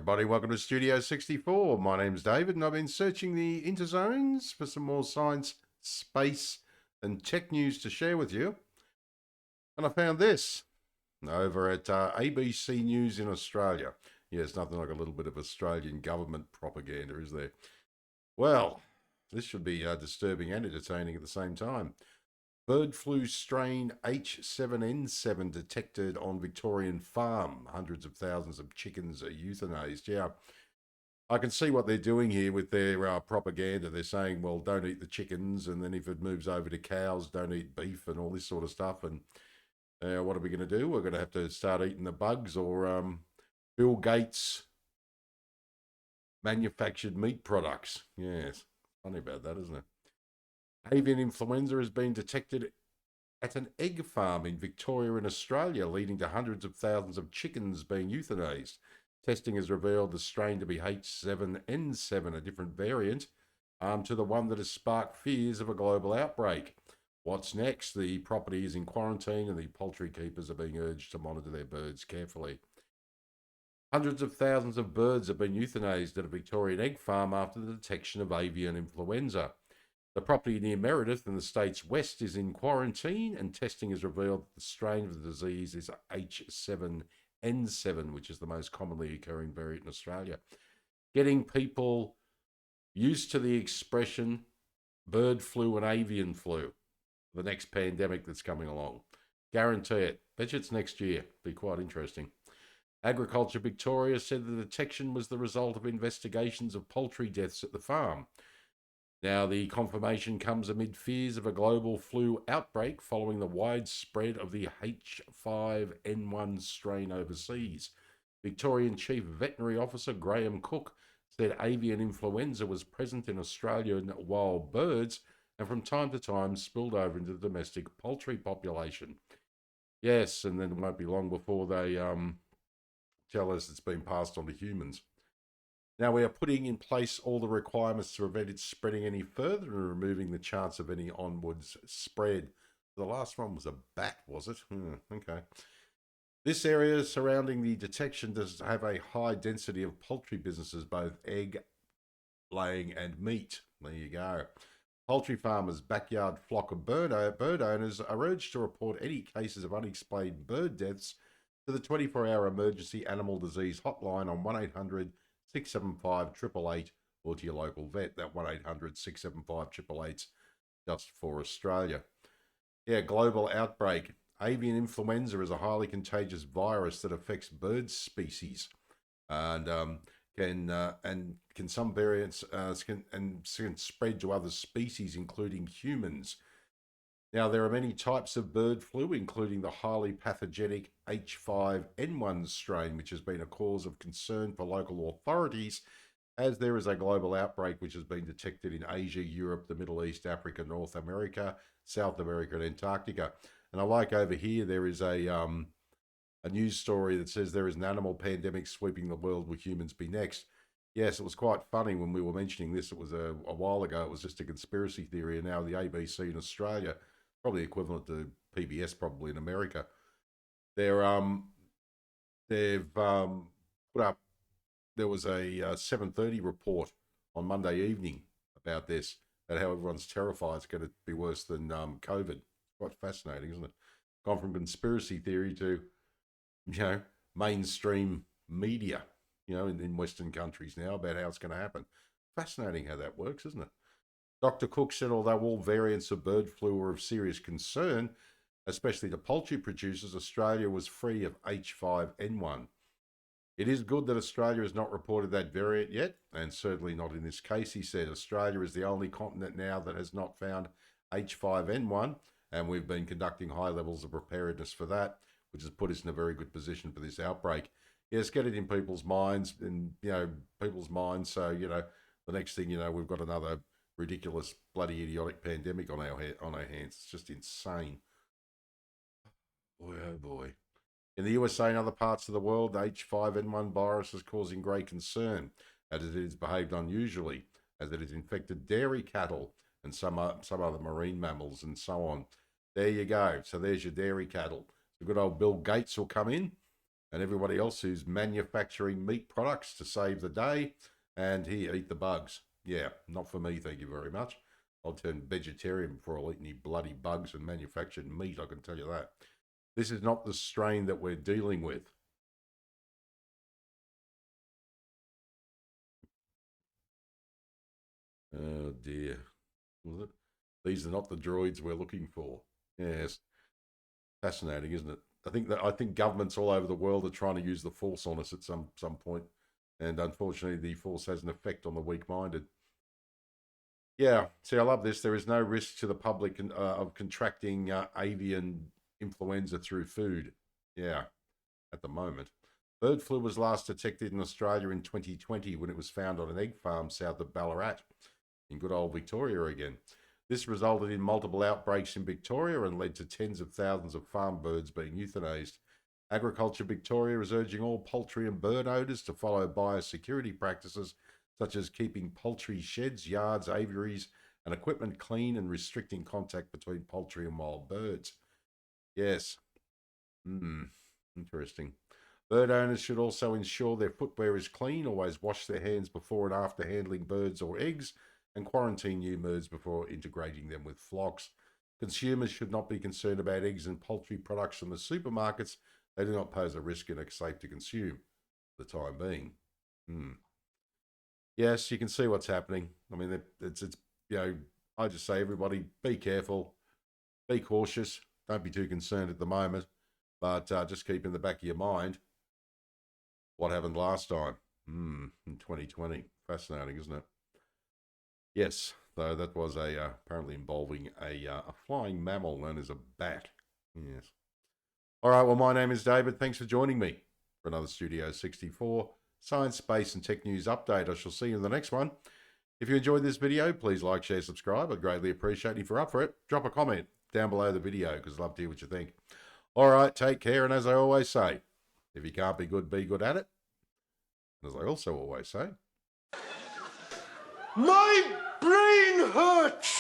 everybody. Welcome to Studio 64. My name's David, and I've been searching the interzones for some more science, space, and tech news to share with you. And I found this over at ABC News in Australia. Yeah, it's nothing like a little bit of Australian government propaganda, is there? Well, this should be disturbing and entertaining at the same time. Bird flu strain H7N7 detected on Victorian farm. Hundreds of thousands of chickens are euthanized. Yeah, I can see what they're doing here with their propaganda. They're saying, well, don't eat the chickens, and then if it moves over to cows, don't eat beef and all this sort of stuff. And what are we going to do? We're going to have to start eating the bugs or Bill Gates manufactured meat products. Yes, funny about that, isn't it? Avian influenza has been detected at an egg farm in Victoria in Australia, leading to hundreds of thousands of chickens being euthanized. Testing has revealed the strain to be H7N7, a different variant, to the one that has sparked fears of a global outbreak. What's next? The property is in quarantine and the poultry keepers are being urged to monitor their birds carefully. Hundreds of thousands of birds have been euthanized at a Victorian egg farm after the detection of avian influenza. The property near Meredith in the state's west is in quarantine, and testing has revealed that the strain of the disease is H7N7, which is the most commonly occurring variant in Australia. Getting people used to the expression bird flu and avian flu, the next pandemic that's coming along. Guarantee it. Bet you it's next year. Be quite interesting. Agriculture Victoria said the detection was the result of investigations of poultry deaths at the farm. Now, the confirmation comes amid fears of a global flu outbreak following the widespread of the H5N1 strain overseas. Victorian Chief Veterinary Officer Graham Cook said avian influenza was present in Australian wild birds and from time to time spilled over into the domestic poultry population. Yes, and then it won't be long before they tell us it's been passed on to humans. Now, we are putting in place all the requirements to prevent it spreading any further and removing the chance of any onwards spread. The last one was a bat, was it? Okay. This area surrounding the detection does have a high density of poultry businesses, both egg laying and meat. There you go. Poultry farmers' backyard flock of bird owners are urged to report any cases of unexplained bird deaths to the 24-hour emergency animal disease hotline on 1-800 675 888 or to your local vet. That 1-800 675 888 just for Australia. Yeah, global outbreak. Avian influenza is a highly contagious virus that affects bird species, and can some variants can spread to other species, including humans. Now, there are many types of bird flu, including the highly pathogenic H5N1 strain, which has been a cause of concern for local authorities, as there is a global outbreak which has been detected in Asia, Europe, the Middle East, Africa, North America, South America, and Antarctica. And I like over here, there is a news story that says there is an animal pandemic sweeping the world. Will humans be next? Yes, it was quite funny when we were mentioning this. It was a while ago. It was just a conspiracy theory, and now the ABC in Australia, probably equivalent to PBS probably in America, they've put up. There was a 7:30 report on Monday evening about this, about how everyone's terrified it's going to be worse than COVID. Quite fascinating, isn't it? Gone from conspiracy theory to mainstream media, in Western countries now about how it's going to happen. Fascinating how that works, isn't it? Dr. Cook said although all variants of bird flu are of serious concern, especially to poultry producers, Australia was free of H5N1. It is good that Australia has not reported that variant yet, and certainly not in this case, he said. Australia is the only continent now that has not found H5N1, and we've been conducting high levels of preparedness for that, which has put us in a very good position for this outbreak. Yes, get it in people's minds, so, the next thing you know, we've got another ridiculous, bloody idiotic pandemic on our hands. It's just insane. Boy, oh boy. In the USA and other parts of the world, the H5N1 virus is causing great concern, as it has behaved unusually, as it has infected dairy cattle and some other marine mammals and so on. There you go. So there's your dairy cattle. The good old Bill Gates will come in and everybody else who's manufacturing meat products to save the day. And here, eat the bugs. Yeah, not for me, thank you very much. I'll turn vegetarian before I'll eat any bloody bugs and manufactured meat, I can tell you that. This is not the strain that we're dealing with. Oh dear. Was it? These are not the droids we're looking for. Yes. Fascinating, isn't it? I think governments all over the world are trying to use the force on us at some point. And unfortunately the force has an effect on the weak-minded. Yeah, see, I love this. There is no risk to the public of contracting avian influenza through food. Yeah, at the moment. Bird flu was last detected in Australia in 2020 when it was found on an egg farm south of Ballarat in good old Victoria again. This resulted in multiple outbreaks in Victoria and led to tens of thousands of farm birds being euthanized. Agriculture Victoria is urging all poultry and bird owners to follow biosecurity practices such as keeping poultry sheds, yards, aviaries, and equipment clean and restricting contact between poultry and wild birds. Yes. Interesting. Bird owners should also ensure their footwear is clean, always wash their hands before and after handling birds or eggs, and quarantine new birds before integrating them with flocks. Consumers should not be concerned about eggs and poultry products from the supermarkets. They do not pose a risk and are safe to consume for the time being. Yes, you can see what's happening. I mean, it's I just say everybody be careful, be cautious, don't be too concerned at the moment, but just keep in the back of your mind what happened last time in 2020. Fascinating, isn't it? Yes, though that was apparently involving a flying mammal known as a bat. Yes. All right, well, my name is David. Thanks for joining me for another Studio 64 Science, Space and Tech News update. I shall see you in the next one. If you enjoyed this video, please like, share, subscribe. I'd greatly appreciate it. If you're up for it, drop a comment down below the video because I'd love to hear what you think. All right, take care. And as I always say, if you can't be good at it. And as I also always say, my brain hurts!